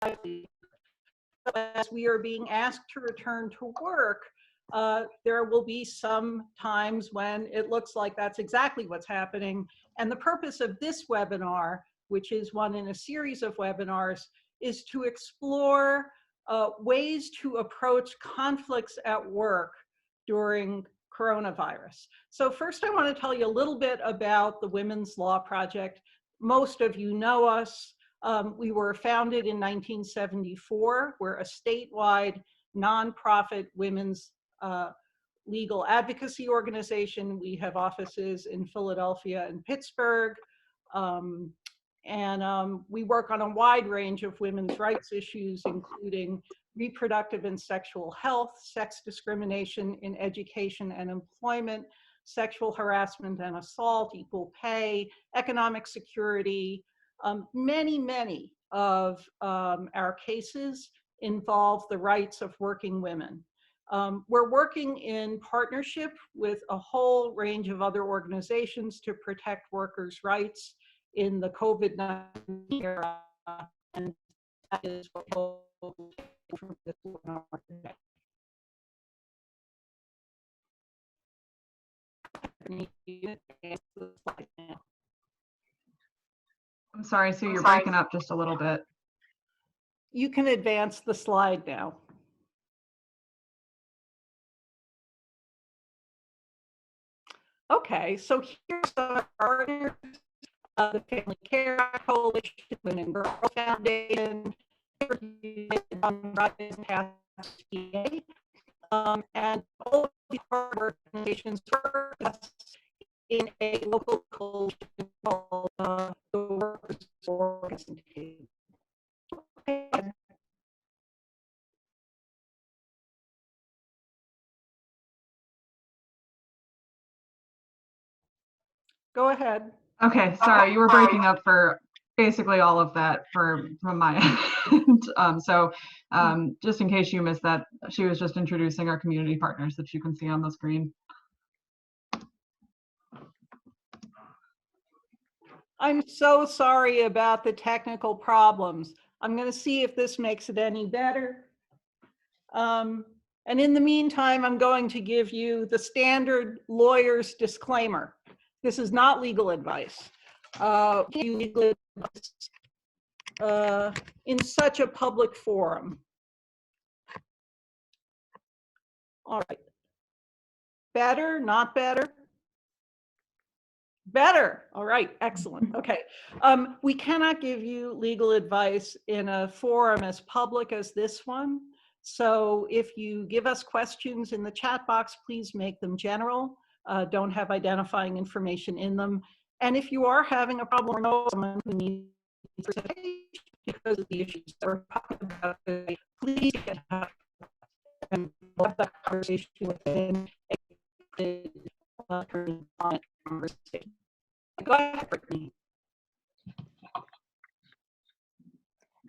as we are being asked to return to work, there will be some times when it looks like that's exactly what's happening. And the purpose of this webinar, which is one in a series of webinars, is to explore ways to approach conflicts at work during coronavirus. So first I want to tell you a little bit about the Women's Law Project. Most of you know us. We were founded in 1974. We're a statewide nonprofit women's legal advocacy organization. We have offices in Philadelphia and Pittsburgh. We work on a wide range of women's rights issues, including reproductive and sexual health, sex discrimination in education and employment, sexual harassment and assault, equal pay, economic security. Many of our cases involve the rights of working women. We're working in partnership with a whole range of other organizations to protect workers' rights in the COVID-19 era, and that is what we'll take from this webinar today. I'm sorry, Sue, you're breaking up just a little bit. You can advance the slide now. Okay, so here's our partners, the Family Care Coalition, Women and Girls Foundation, and all of these organizations work in a local coalition called the Workers Organization. Okay. Go ahead. Okay, sorry, you were breaking up for basically all of that from my end. Just in case you missed that, she was just introducing our community partners that you can see on the screen. I'm so sorry about the technical problems. I'm going to see if this makes it any better. And in the meantime, I'm going to give you the standard lawyer's disclaimer. This is not legal advice. Legal advice in such a public forum. All right. Better, not better? Better. All right, excellent. Okay. We cannot give you legal advice in a forum as public as this one. So if you give us questions in the chat box, please make them general. Don't have identifying information in them. And if you are having a problem or know someone who needs representation because of the issues that we're talking about today, please get help and have that conversation within a conversation. Go ahead, Brittany.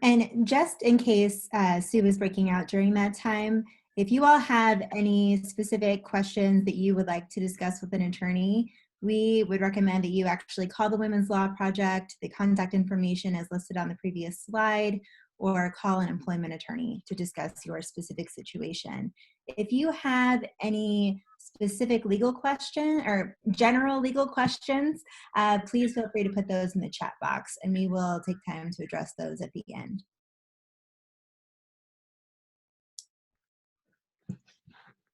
And just in case Sue was breaking out during that time, if you all have any specific questions that you would like to discuss with an attorney, we would recommend that you actually call the Women's Law Project. The contact information is listed on the previous slide, or call an employment attorney to discuss your specific situation. If you have any specific legal question or general legal questions, please feel free to put those in the chat box and we will take time to address those at the end.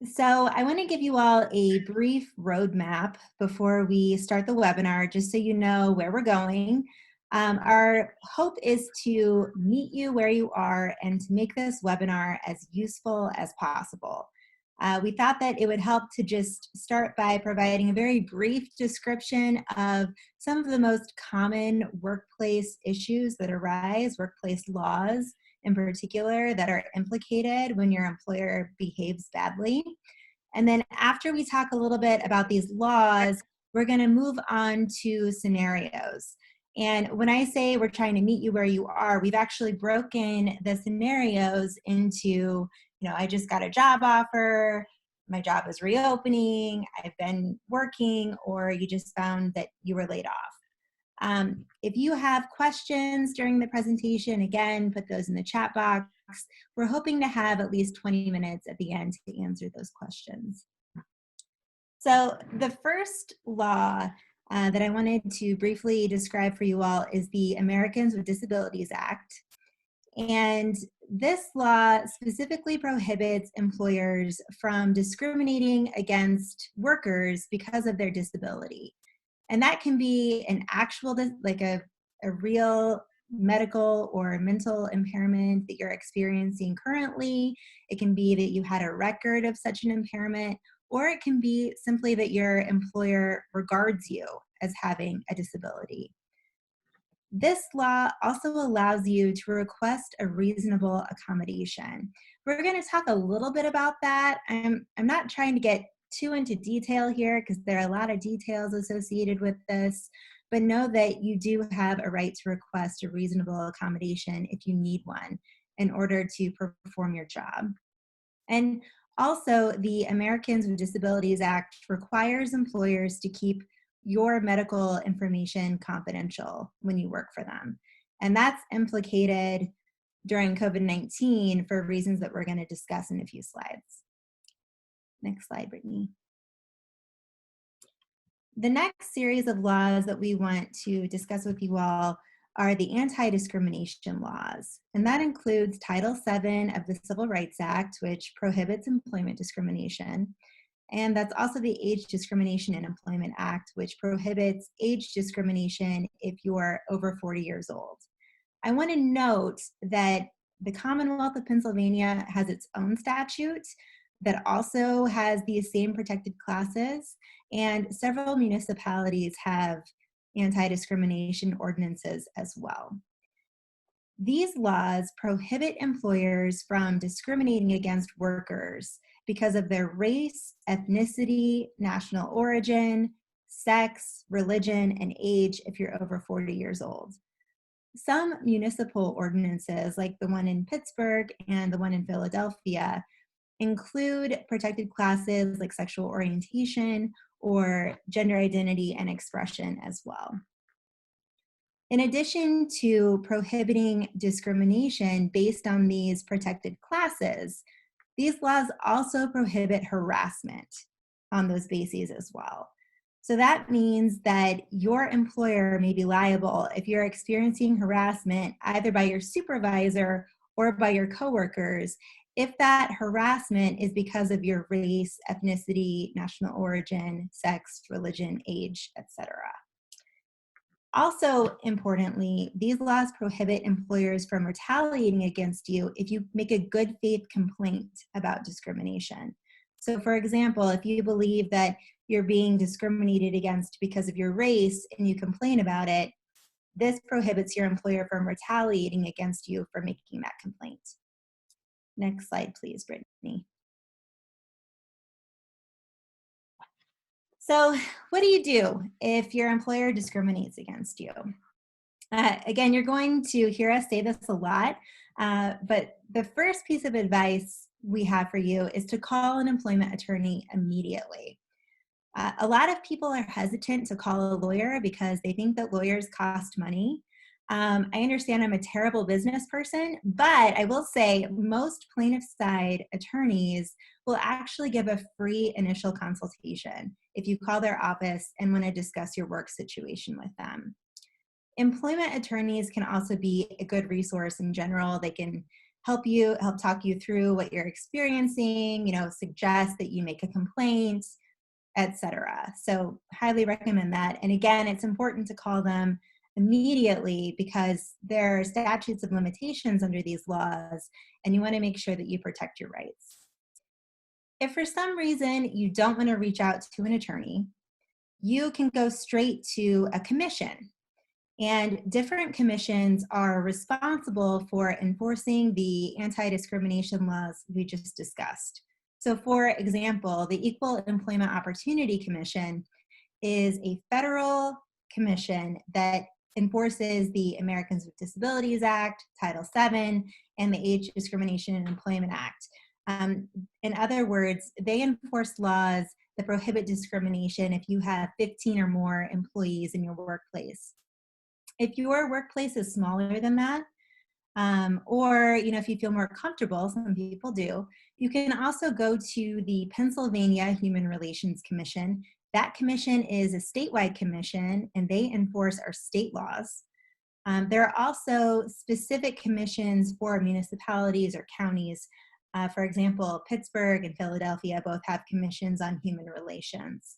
So I want to give you all a brief roadmap before we start the webinar, just so you know where we're going. Our hope is to meet you where you are and to make this webinar as useful as possible. We thought that it would help to just start by providing a very brief description of some of the most common workplace issues that arise, workplace laws in particular, that are implicated when your employer behaves badly. And then after we talk a little bit about these laws, we're going to move on to scenarios. And when I say we're trying to meet you where you are, we've actually broken the scenarios into, I just got a job offer, my job is reopening, I've been working, or you just found that you were laid off. If you have questions during the presentation, again, put those in the chat box. We're hoping to have at least 20 minutes at the end to answer those questions. So the first law that I wanted to briefly describe for you all is the Americans with Disabilities Act. And this law specifically prohibits employers from discriminating against workers because of their disability. And that can be an actual, like a real medical or mental impairment that you're experiencing currently. It can be that you had a record of such an impairment, or it can be simply that your employer regards you as having a disability. This law also allows you to request a reasonable accommodation. We're going to talk a little bit about that. I'm not trying to get too into detail here because there are a lot of details associated with this, but know that you do have a right to request a reasonable accommodation if you need one in order to perform your job. And also, the Americans with Disabilities Act requires employers to keep your medical information confidential when you work for them. And that's implicated during COVID-19 for reasons that we're going to discuss in a few slides. Next slide, Brittany. The next series of laws that we want to discuss with you all are the anti-discrimination laws. And that includes Title VII of the Civil Rights Act, which prohibits employment discrimination. And that's also the Age Discrimination in Employment Act, which prohibits age discrimination if you're over 40 years old. I want to note that the Commonwealth of Pennsylvania has its own statute that also has these same protected classes, and several municipalities have anti-discrimination ordinances as well. These laws prohibit employers from discriminating against workers because of their race, ethnicity, national origin, sex, religion, and age if you're over 40 years old. Some municipal ordinances, like the one in Pittsburgh and the one in Philadelphia, include protected classes like sexual orientation or gender identity and expression as well. In addition to prohibiting discrimination based on these protected classes, these laws also prohibit harassment on those bases as well. So that means that your employer may be liable if you're experiencing harassment either by your supervisor or by your coworkers, if that harassment is because of your race, ethnicity, national origin, sex, religion, age, etc. Also, importantly, these laws prohibit employers from retaliating against you if you make a good faith complaint about discrimination. So, for example, if you believe that you're being discriminated against because of your race and you complain about it, this prohibits your employer from retaliating against you for making that complaint. Next slide, please, Brittany. So what do you do if your employer discriminates against you? Again, you're going to hear us say this a lot, but the first piece of advice we have for you is to call an employment attorney immediately. A lot of people are hesitant to call a lawyer because they think that lawyers cost money. I understand I'm a terrible business person, but I will say most plaintiff side attorneys will actually give a free initial consultation if you call their office and want to discuss your work situation with them. Employment attorneys can also be a good resource in general. They can help talk you through what you're experiencing, suggest that you make a complaint, etc. So highly recommend that. And again, it's important to call them immediately because there are statutes of limitations under these laws, and you want to make sure that you protect your rights. If for some reason you don't want to reach out to an attorney, you can go straight to a commission. And different commissions are responsible for enforcing the anti-discrimination laws we just discussed. So for example, the Equal Employment Opportunity Commission is a federal commission that enforces the Americans with Disabilities Act, Title VII, and the Age Discrimination in Employment Act. In other words, they enforce laws that prohibit discrimination if you have 15 or more employees in your workplace. If your workplace is smaller than that, or if you feel more comfortable, some people do, you can also go to the Pennsylvania Human Relations Commission. That commission is a statewide commission, and they enforce our state laws. There are also specific commissions for municipalities or counties. For example, Pittsburgh and Philadelphia both have commissions on human relations.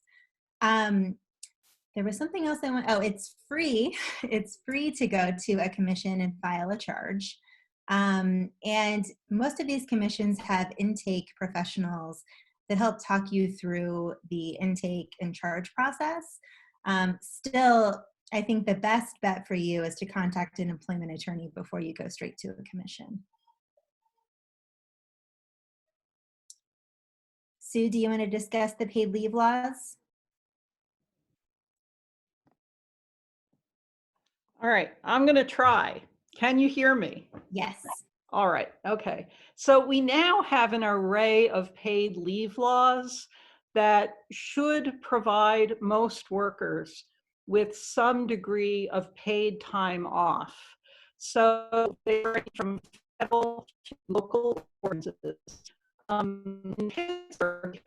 There was something else I want. Oh, it's free. It's free to go to a commission and file a charge. And most of these commissions have intake professionals that help talk you through the intake and charge process. Still, I think the best bet for you is to contact an employment attorney before you go straight to a commission. Sue, do you want to discuss the paid leave laws? All right, I'm going to try. Can you hear me? Yes. All right, okay. So we now have an array of paid leave laws that should provide most workers with some degree of paid time off. So they range from federal to local ordinances. In Pittsburgh,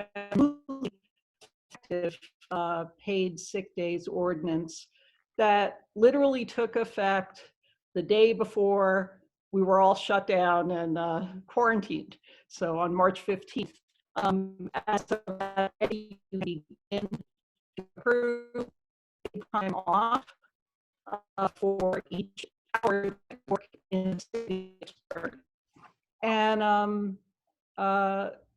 paid sick days ordinance that literally took effect the day before we were all shut down and quarantined. So on March 15th, as of that, we begin to approve time off for each hour work in Pittsburgh. And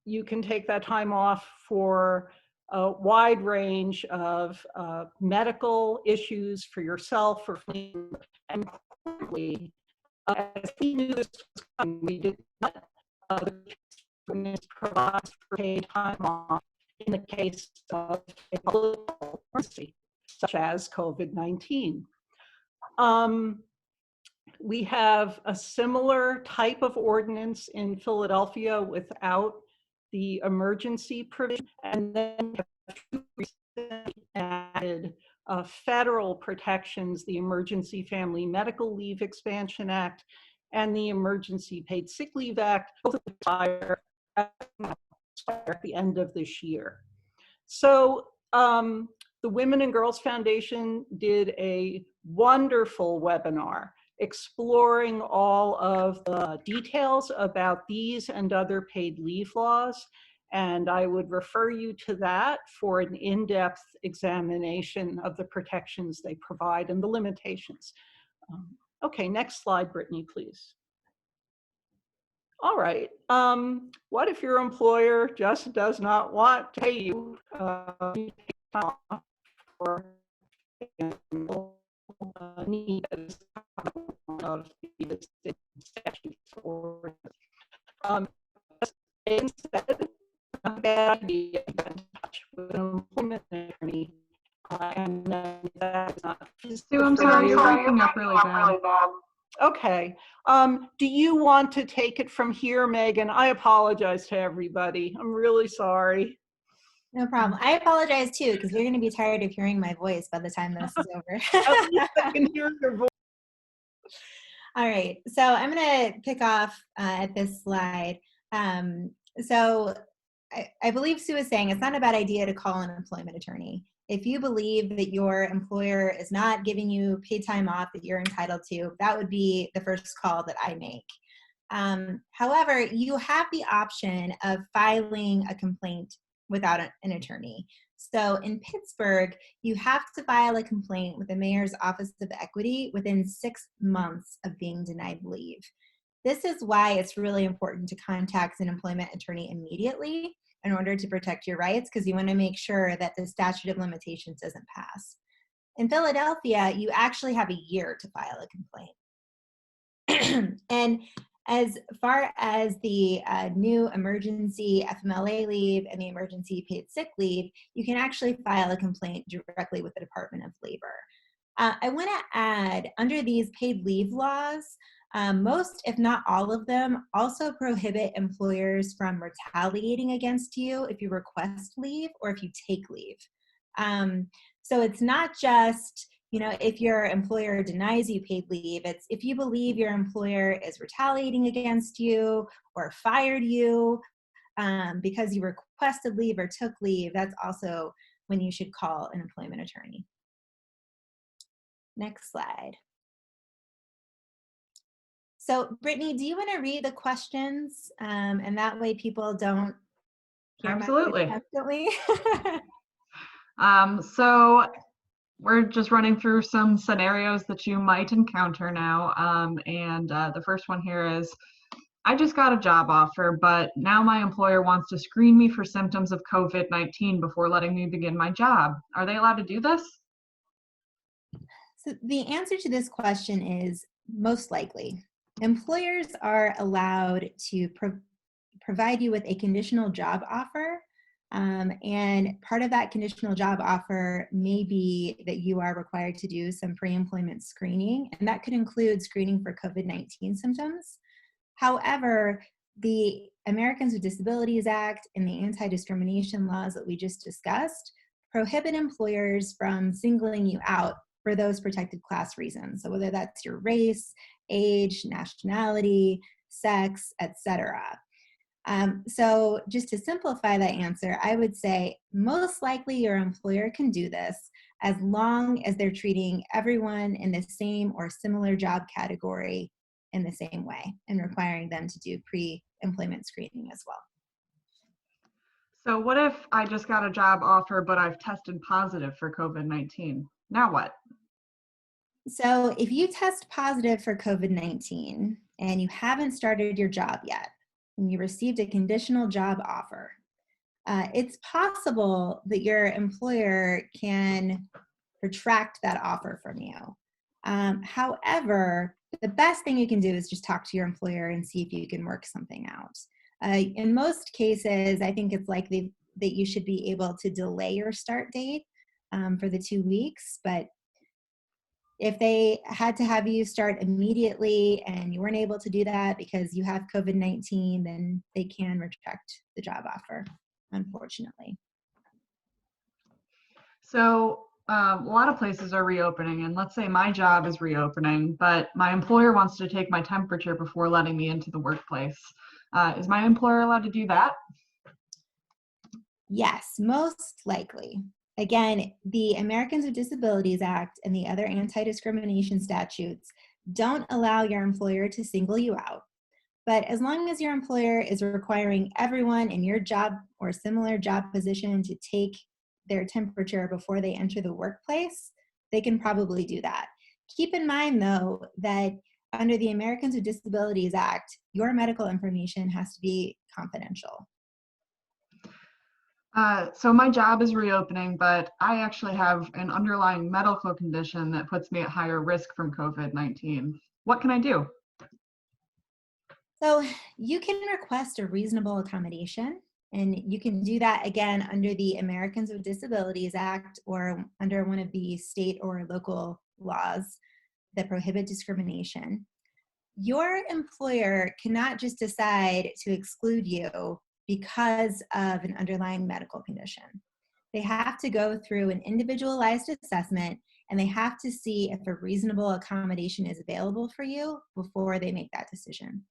you can take that time off for a wide range of medical issues for yourself, for family, and importantly, as we knew this was coming, we did not provide for paid time off in the case of a public emergency, such as COVID-19. We have a similar type of ordinance in Philadelphia without the emergency provision, and then recently added federal protections, the Emergency Family Medical Leave Expansion Act and the Emergency Paid Sick Leave Act, both expire at the end of this year. So the Women and Girls Foundation did a wonderful webinar exploring all of the details about these and other paid leave laws. And I would refer you to that for an in-depth examination of the protections they provide and the limitations. Okay, next slide, Brittany, please. All right, what if your employer just does not want to pay you for need of the statute for instead a bad idea to get in touch with an employment attorney and that is not Sue, I'm sorry, you're breaking up really bad. Okay. Do you want to take it from here, Megan? I apologize to everybody. I'm really sorry. No problem. I apologize too, because you're going to be tired of hearing my voice by the time this is over. At least I can hear your voice. All right, so I'm going to pick off at this slide. So I believe Sue is saying it's not a bad idea to call an employment attorney. If you believe that your employer is not giving you paid time off that you're entitled to, that would be the first call that I make. However, you have the option of filing a complaint without an attorney. So in Pittsburgh, you have to file a complaint with the Mayor's Office of Equity within 6 months of being denied leave. This is why it's really important to contact an employment attorney immediately in order to protect your rights, because you want to make sure that the statute of limitations doesn't pass. In Philadelphia, you actually have a year to file a complaint. And as far as the new emergency FMLA leave and the emergency paid sick leave, you can actually file a complaint directly with the Department of Labor. I want to add, under these paid leave laws, most, if not all of them, also prohibit employers from retaliating against you if you request leave or if you take leave. So it's not just, if your employer denies you paid leave, it's if you believe your employer is retaliating against you or fired you because you requested leave or took leave, that's also when you should call an employment attorney. Next slide. So Brittany, do you want to read the questions? And that way people don't hear my voice Absolutely. constantly. So we're just running through some scenarios that you might encounter now. The first one here is, I just got a job offer, but now my employer wants to screen me for symptoms of COVID-19 before letting me begin my job. Are they allowed to do this? So the answer to this question is most likely. Employers are allowed to provide you with a conditional job offer. And part of that conditional job offer may be that you are required to do some pre-employment screening, and that could include screening for COVID-19 symptoms. However, the Americans with Disabilities Act and the anti-discrimination laws that we just discussed prohibit employers from singling you out for those protected class reasons. So whether that's your race, age, nationality, sex, etc. So just to simplify that answer, I would say most likely your employer can do this as long as they're treating everyone in the same or similar job category in the same way and requiring them to do pre-employment screening as well. So what if I just got a job offer, but I've tested positive for COVID-19? Now what? So if you test positive for COVID-19 and you haven't started your job yet, and you received a conditional job offer, it's possible that your employer can retract that offer from you. However, the best thing you can do is just talk to your employer and see if you can work something out. In most cases, I think it's likely that you should be able to delay your start date for the 2 weeks, but if they had to have you start immediately and you weren't able to do that because you have COVID-19, then they can retract the job offer, unfortunately. So a lot of places are reopening, and let's say my job is reopening, but my employer wants to take my temperature before letting me into the workplace. Is my employer allowed to do that? Yes, most likely. Again, the Americans with Disabilities Act and the other anti-discrimination statutes don't allow your employer to single you out. But as long as your employer is requiring everyone in your job or similar job position to take their temperature before they enter the workplace, they can probably do that. Keep in mind, though, that under the Americans with Disabilities Act, your medical information has to be confidential. So my job is reopening, but I actually have an underlying medical condition that puts me at higher risk from COVID-19. What can I do? So you can request a reasonable accommodation, and you can do that again under the Americans with Disabilities Act or under one of the state or local laws that prohibit discrimination. Your employer cannot just decide to exclude you because of an underlying medical condition. They have to go through an individualized assessment, and they have to see if a reasonable accommodation is available for you before they make that decision.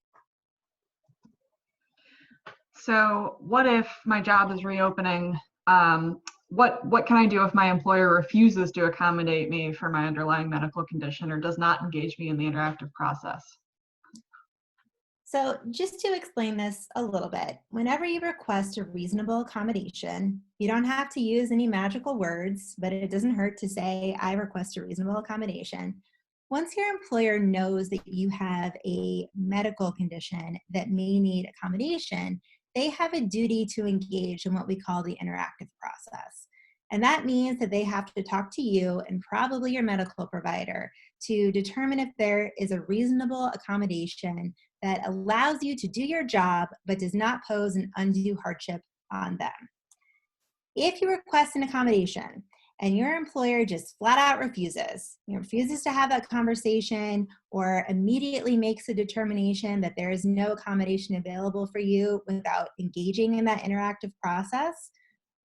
So what if my job is reopening? What can I do if my employer refuses to accommodate me for my underlying medical condition or does not engage me in the interactive process? So just to explain this a little bit, whenever you request a reasonable accommodation, you don't have to use any magical words, but it doesn't hurt to say, I request a reasonable accommodation. Once your employer knows that you have a medical condition that may need accommodation, they have a duty to engage in what we call the interactive process. And that means that they have to talk to you and probably your medical provider to determine if there is a reasonable accommodation that allows you to do your job but does not pose an undue hardship on them. If you request an accommodation and your employer just flat out refuses to have that conversation or immediately makes a determination that there is no accommodation available for you without engaging in that interactive process,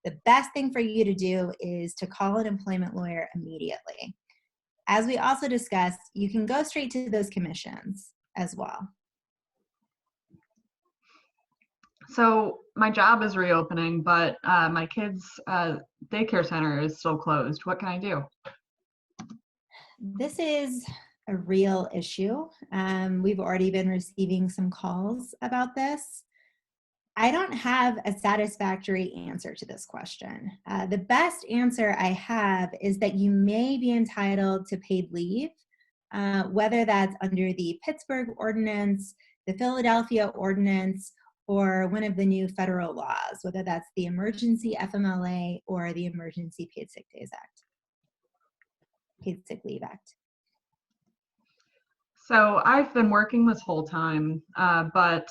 the best thing for you to do is to call an employment lawyer immediately. as we also discussed, you can go straight to those commissions as well. So my job is reopening, but my kids' daycare center is still closed. What can I do? This is a real issue. We've already been receiving some calls about this. I don't have a satisfactory answer to this question. The best answer I have is that you may be entitled to paid leave, whether that's under the Pittsburgh ordinance, the Philadelphia ordinance, or one of the new federal laws, whether that's the Emergency FMLA or the Emergency Paid Sick Days Act, Paid Sick Leave Act. So I've been working this whole time, but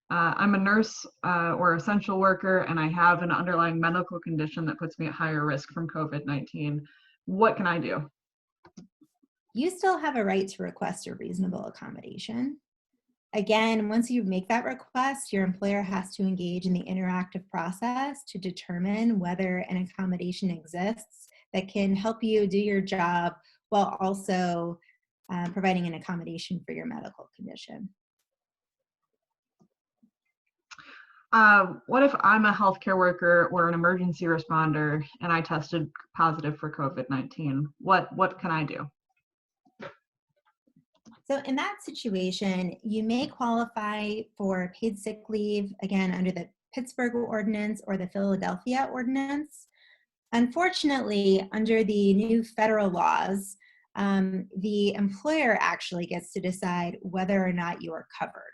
I'm a nurse or essential worker, and I have an underlying medical condition that puts me at higher risk from COVID-19. What can I do? You still have a right to request a reasonable accommodation. Again, once you make that request, your employer has to engage in the interactive process to determine whether an accommodation exists that can help you do your job while also providing an accommodation for your medical condition. What if I'm a healthcare worker or an emergency responder and I tested positive for COVID-19? What can I do? So in that situation, you may qualify for paid sick leave, again, under the Pittsburgh ordinance or the Philadelphia ordinance. Unfortunately, under the new federal laws, the employer actually gets to decide whether or not you are covered.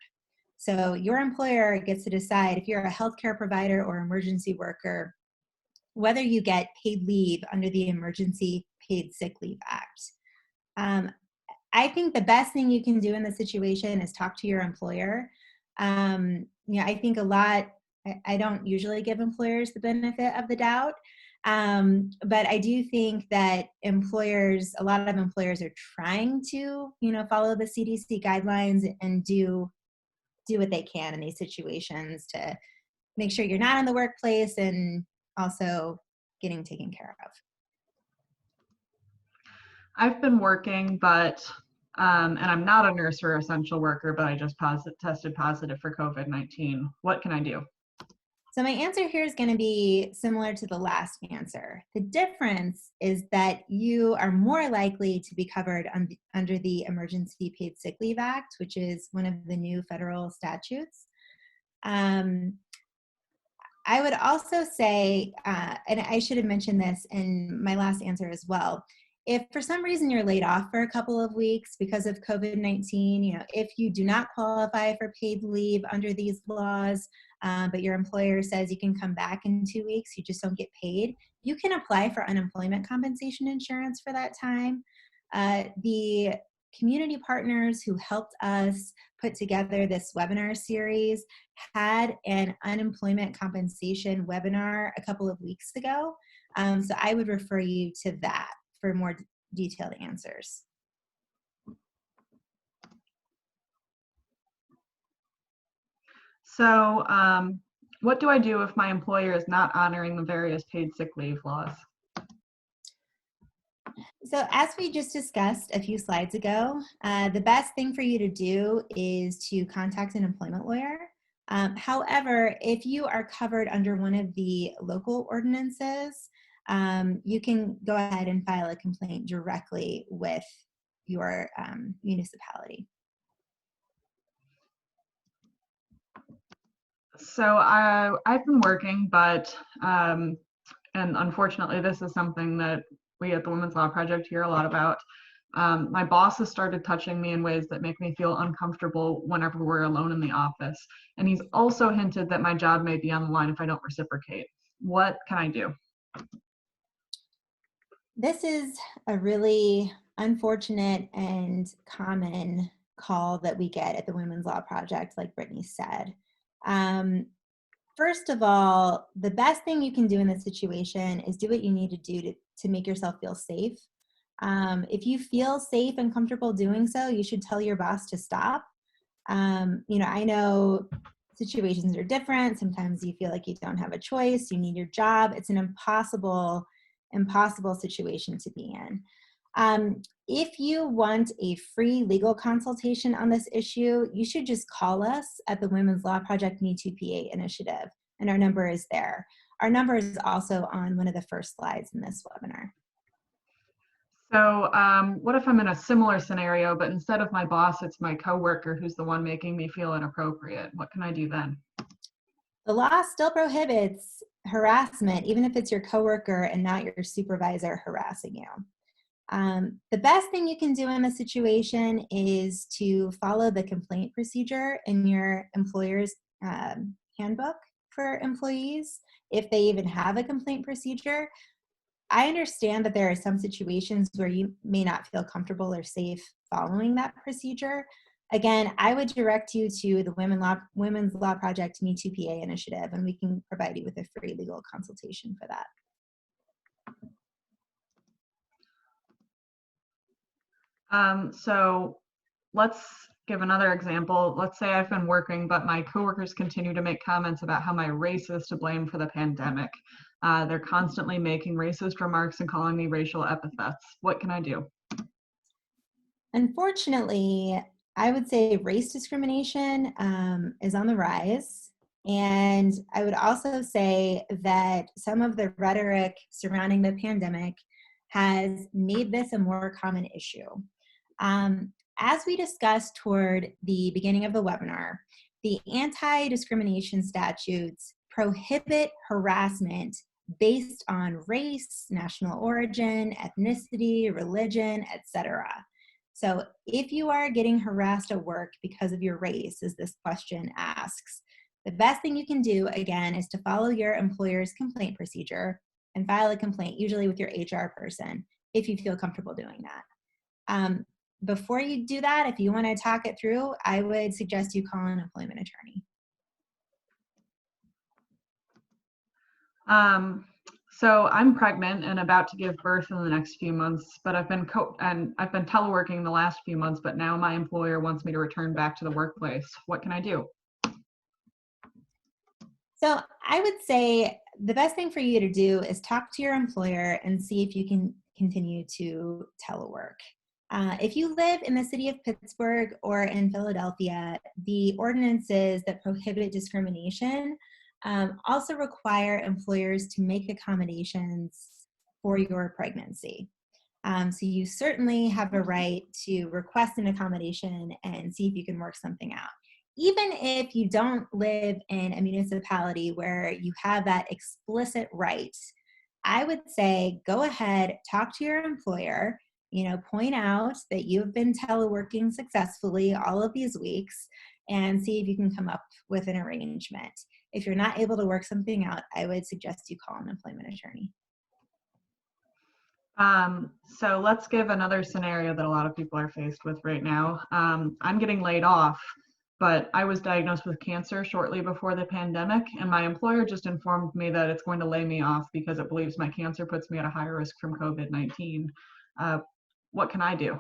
So your employer gets to decide if you're a healthcare provider or emergency worker, whether you get paid leave under the Emergency Paid Sick Leave Act. I think the best thing you can do in this situation is talk to your employer. I think I don't usually give employers the benefit of the doubt, but I do think that a lot of employers are trying to, follow the CDC guidelines and do what they can in these situations to make sure you're not in the workplace and also getting taken care of. I've been working, but and I'm not a nurse or essential worker, but I just tested positive for COVID-19. What can I do? So my answer here is going to be similar to the last answer. The difference is that you are more likely to be covered under the Emergency Paid Sick Leave Act, which is one of the new federal statutes. I would also say, and I should have mentioned this in my last answer as well, if for some reason you're laid off for a couple of weeks because of COVID-19, if you do not qualify for paid leave under these laws, but your employer says you can come back in 2 weeks, you just don't get paid, you can apply for unemployment compensation insurance for that time. The community partners who helped us put together this webinar series had an unemployment compensation webinar a couple of weeks ago. So I would refer you to that for more detailed answers. So what do I do if my employer is not honoring the various paid sick leave laws? So as we just discussed a few slides ago, the best thing for you to do is to contact an employment lawyer. However, if you are covered under one of the local ordinances, you can go ahead and file a complaint directly with your municipality. So I've been working, but and unfortunately, this is something that we at the Women's Law Project hear a lot about. My boss has started touching me in ways that make me feel uncomfortable whenever we're alone in the office. And he's also hinted that my job may be on the line if I don't reciprocate. What can I do? This is a really unfortunate and common call that we get at the Women's Law Project, like Brittany said. First of all, the best thing you can do in this situation is do what you need to do to make yourself feel safe. If you feel safe and comfortable doing so, you should tell your boss to stop. I know situations are different. Sometimes you feel like you don't have a choice. You need your job. It's an impossible situation to be in. If you want a free legal consultation on this issue, you should just call us at the Women's Law Project Me Too PA initiative, and our number is there. Our number is also on one of the first slides in this webinar. So what if I'm in a similar scenario, but instead of my boss, it's my coworker who's the one making me feel inappropriate? What can I do then? The law still prohibits harassment, even if it's your coworker and not your supervisor harassing you. The best thing you can do in this situation is to follow the complaint procedure in your employer's handbook for employees, if they even have a complaint procedure. I understand that there are some situations where you may not feel comfortable or safe following that procedure. Again, I would direct you to the Women's Law Project Me Too PA initiative, and we can provide you with a free legal consultation for that. So let's give another example. Let's say I've been working, but my coworkers continue to make comments about how my race is to blame for the pandemic. They're constantly making racist remarks and calling me racial epithets. What can I do? Unfortunately, I would say race discrimination is on the rise. And I would also say that some of the rhetoric surrounding the pandemic has made this a more common issue. As we discussed toward the beginning of the webinar, the anti-discrimination statutes prohibit harassment based on race, national origin, ethnicity, religion, etc. So if you are getting harassed at work because of your race, as this question asks, the best thing you can do, again, is to follow your employer's complaint procedure and file a complaint, usually with your HR person, if you feel comfortable doing that. Before you do that, if you want to talk it through, I would suggest you call an employment attorney. So I'm pregnant and about to give birth in the next few months, but I've been teleworking the last few months, but now my employer wants me to return back to the workplace. What can I do? So I would say the best thing for you to do is talk to your employer and see if you can continue to telework. If you live in the city of Pittsburgh or in Philadelphia, the ordinances that prohibit discrimination also require employers to make accommodations for your pregnancy. So you certainly have a right to request an accommodation and see if you can work something out. Even if you don't live in a municipality where you have that explicit right, I would say go ahead, talk to your employer, point out that you've been teleworking successfully all of these weeks and see if you can come up with an arrangement. If you're not able to work something out, I would suggest you call an employment attorney. So let's give another scenario that a lot of people are faced with right now. I'm getting laid off, but I was diagnosed with cancer shortly before the pandemic, and my employer just informed me that it's going to lay me off because it believes my cancer puts me at a higher risk from COVID-19. What can I do?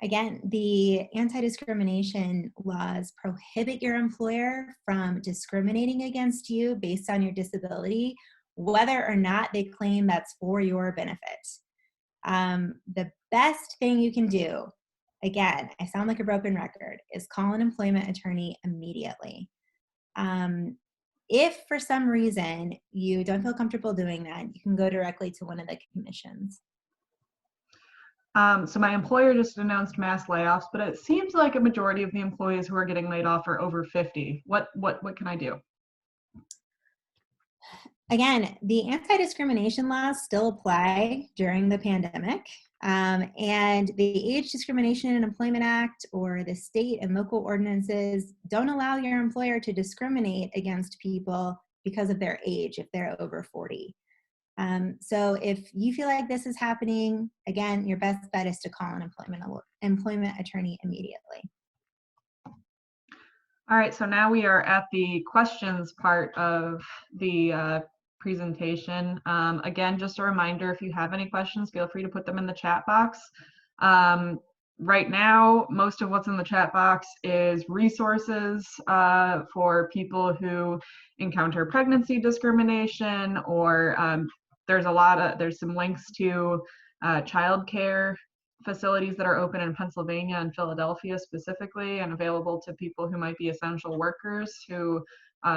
Again, the anti-discrimination laws prohibit your employer from discriminating against you based on your disability, whether or not they claim that's for your benefit. The best thing you can do, again, I sound like a broken record, is call an employment attorney immediately. If for some reason you don't feel comfortable doing that, you can go directly to one of the commissions. So my employer just announced mass layoffs, but it seems like a majority of the employees who are getting laid off are over 50. What can I do? Again, the anti-discrimination laws still apply during the pandemic, and the Age Discrimination and Employment Act or the state and local ordinances don't allow your employer to discriminate against people because of their age if they're over 40. So if you feel like this is happening, again, your best bet is to call an employment attorney immediately. All right, so now we are at the questions part of the presentation. Again, just a reminder, if you have any questions, feel free to put them in the chat box. Right now, most of what's in the chat box is resources for people who encounter pregnancy discrimination, or there's some links to childcare facilities that are open in Pennsylvania and Philadelphia specifically, and available to people who might be essential workers who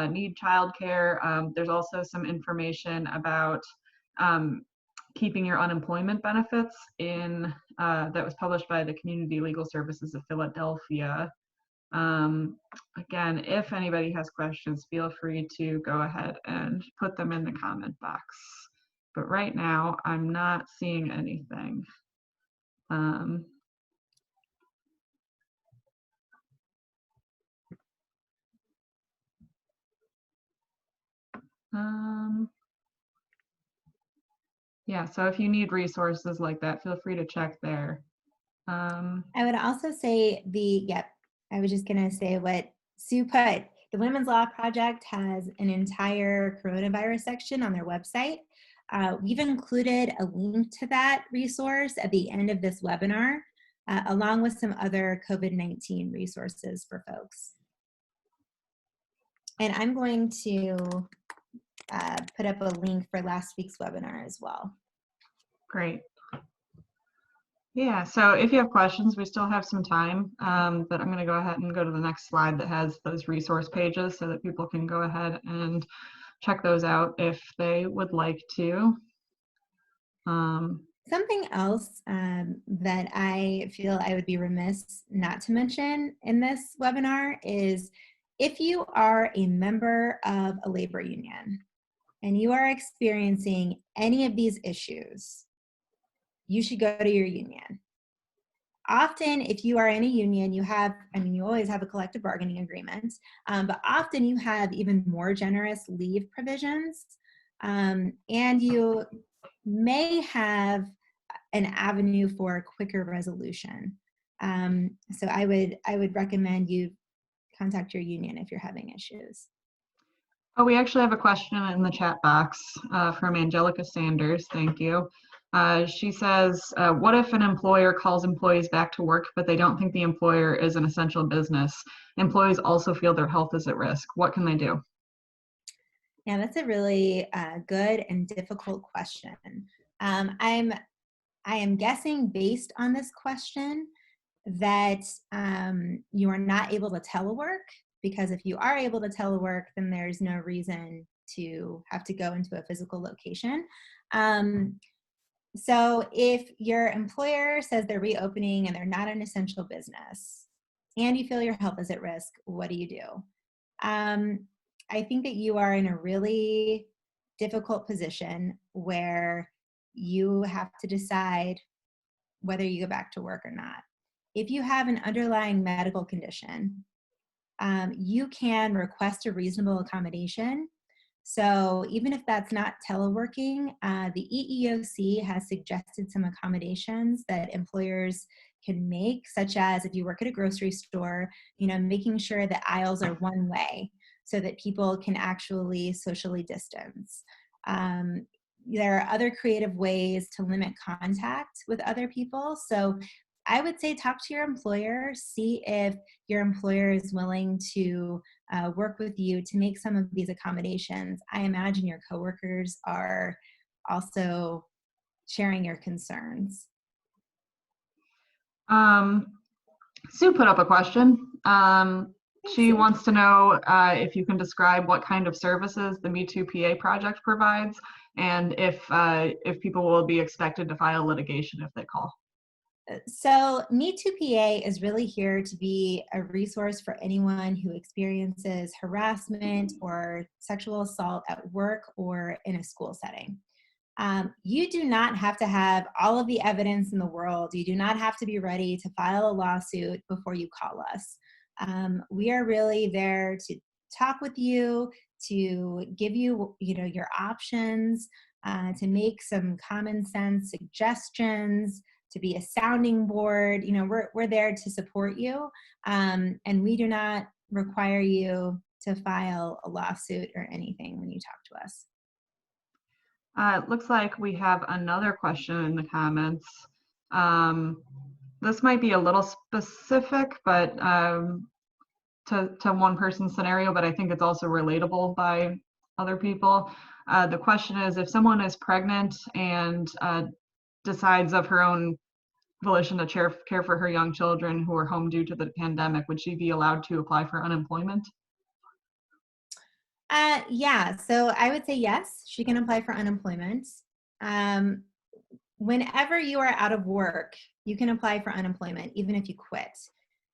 need childcare. There's also some information about keeping your unemployment benefits in that was published by the Community Legal Services of Philadelphia. Again, if anybody has questions, feel free to go ahead and put them in the comment box. But right now, I'm not seeing anything. Yeah, so if you need resources like that, feel free to check there. I would also say I was just gonna say what Sue put. The Women's Law Project has an entire coronavirus section on their website. We've included a link to that resource at the end of this webinar, along with some other COVID-19 resources for folks. And I'm going to put up a link for last week's webinar as well. Great. Yeah, so if you have questions, we still have some time, but I'm going to go ahead and go to the next slide that has those resource pages so that people can go ahead and check those out if they would like to. Something else that I feel I would be remiss not to mention in this webinar is if you are a member of a labor union and you are experiencing any of these issues, you should go to your union. Often, if you are in a union, you always have a collective bargaining agreement, but often you have even more generous leave provisions, and you may have an avenue for a quicker resolution. So I would recommend you contact your union if you're having issues. Oh, we actually have a question in the chat box from Angelica Sanders. Thank you. She says, what if an employer calls employees back to work, but they don't think the employer is an essential business? Employees also feel their health is at risk. What can they do? Yeah, that's a really good and difficult question. I am guessing based on this question that you are not able to telework, because if you are able to telework, then there's no reason to have to go into a physical location. So if your employer says they're reopening and they're not an essential business and you feel your health is at risk, what do you do? I think that you are in a really difficult position where you have to decide whether you go back to work or not. If you have an underlying medical condition, you can request a reasonable accommodation. So even if that's not teleworking, the EEOC has suggested some accommodations that employers can make, such as if you work at a grocery store, making sure that aisles are one way so that people can actually socially distance. There are other creative ways to limit contact with other people. So I would say talk to your employer, see if your employer is willing to work with you to make some of these accommodations. I imagine your coworkers are also sharing your concerns. Sue put up a question. She wants to know if you can describe what kind of services the Me Too PA project provides, and if people will be expected to file litigation if they call. So Me Too PA is really here to be a resource for anyone who experiences harassment or sexual assault at work or in a school setting. You do not have to have all of the evidence in the world. You do not have to be ready to file a lawsuit before you call us. We are really there to talk with you, to give you, your options, to make some common sense suggestions, to be a sounding board. We're there to support you, and we do not require you to file a lawsuit or anything when you talk to us. It looks like we have another question in the comments. This might be a little specific, but to one person's scenario, but I think it's also relatable by other people. The question is, if someone is pregnant and decides of her own volition to care for her young children who are home due to the pandemic, would she be allowed to apply for unemployment? Yeah, so I would say yes, she can apply for unemployment. Um, Whenever you are out of work, you can apply for unemployment, even if you quit.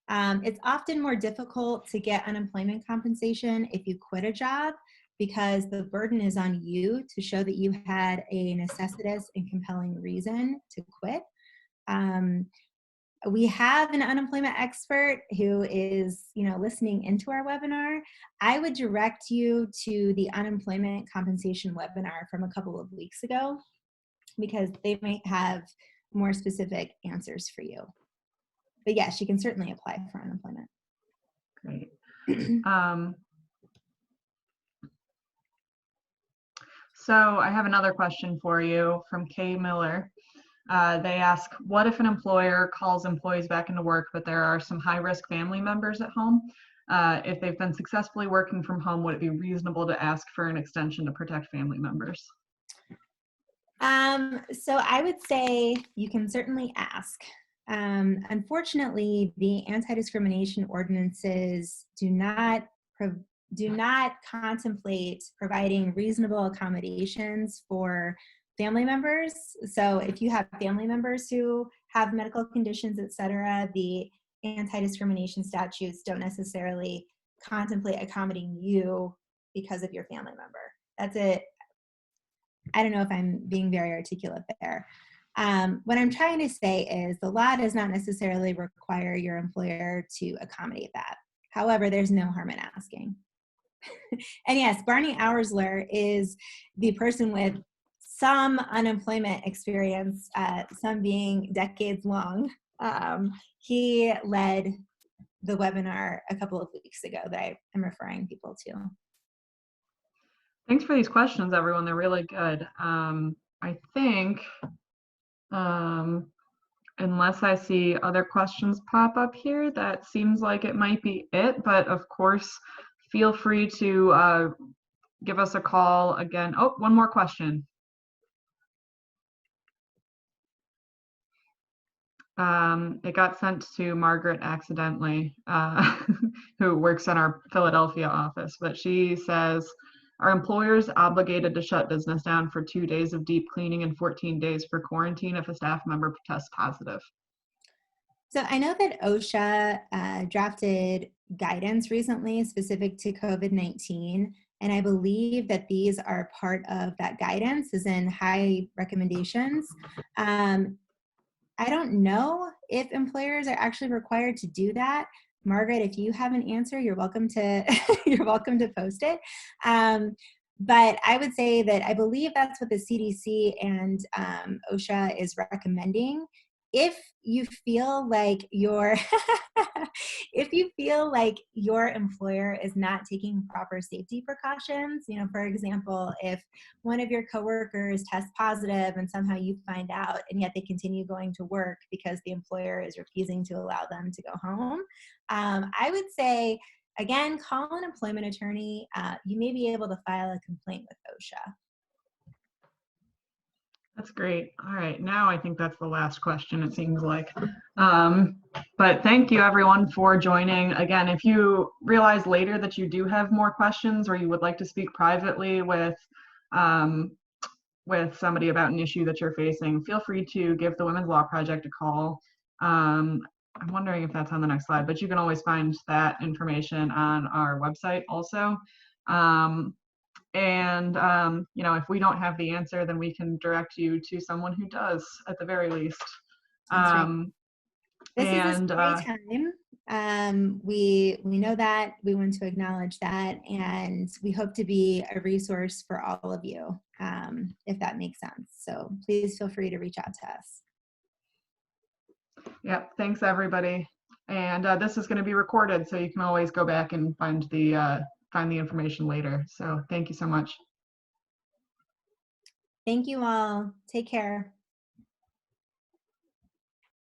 It's often more difficult to get unemployment compensation if you quit a job because the burden is on you to show that you had a necessitous and compelling reason to quit. Um, we have an unemployment expert who is, listening into our webinar. I would direct you to the unemployment compensation webinar from a couple of weeks ago, because they might have more specific answers for you. But yes, she can certainly apply for unemployment. Great. So I have another question for you from Kay Miller. They ask, what if an employer calls employees back into work, but there are some high-risk family members at home? If they've been successfully working from home, would it be reasonable to ask for an extension to protect family members? So I would say you can certainly ask. Unfortunately, the anti-discrimination ordinances do not contemplate providing reasonable accommodations for family members. So if you have family members who have medical conditions, et cetera, the anti-discrimination statutes don't necessarily contemplate accommodating you because of your family member. That's it. I don't know if I'm being very articulate there. What I'm trying to say is the law does not necessarily require your employer to accommodate that. However, there's no harm in asking. And yes, Barney Auersler is the person with some unemployment experience, some being decades long. He led the webinar a couple of weeks ago that I am referring people to. Thanks for these questions, everyone. They're really good. I think, unless I see other questions pop up here, that seems like it might be it. But of course, feel free to give us a call again. Oh, one more question. It got sent to Margaret accidentally, who works in our Philadelphia office, but she says, are employers obligated to shut business down for 2 days of deep cleaning and 14 days for quarantine if a staff member tests positive? So I know that OSHA drafted guidance recently specific to COVID-19, and I believe that these are part of that guidance, as in high recommendations. I don't know if employers are actually required to do that. Margaret, if you have an answer, you're welcome to you're welcome to post it. But I would say that I believe that's what the CDC and OSHA is recommending. If you feel like your if you feel like your employer is not taking proper safety precautions, for example, if one of your coworkers tests positive and somehow you find out and yet they continue going to work because the employer is refusing to allow them to go home, I would say, again, call an employment attorney. You may be able to file a complaint with OSHA. That's great. All right, now I think that's the last question, it seems like. But thank you everyone for joining. Again, if you realize later that you do have more questions or you would like to speak privately with somebody about an issue that you're facing, feel free to give the Women's Law Project a call. I'm wondering if that's on the next slide, but you can always find that information on our website also. If we don't have the answer, then we can direct you to someone who does, at the very least. Right. This is a scary time. We know that. We want to acknowledge that, and we hope to be a resource for all of you, if that makes sense. So please feel free to reach out to us. Yep. Thanks, everybody. And this is going to be recorded, so you can always go back and find the information later. So thank you so much. Thank you all. Take care.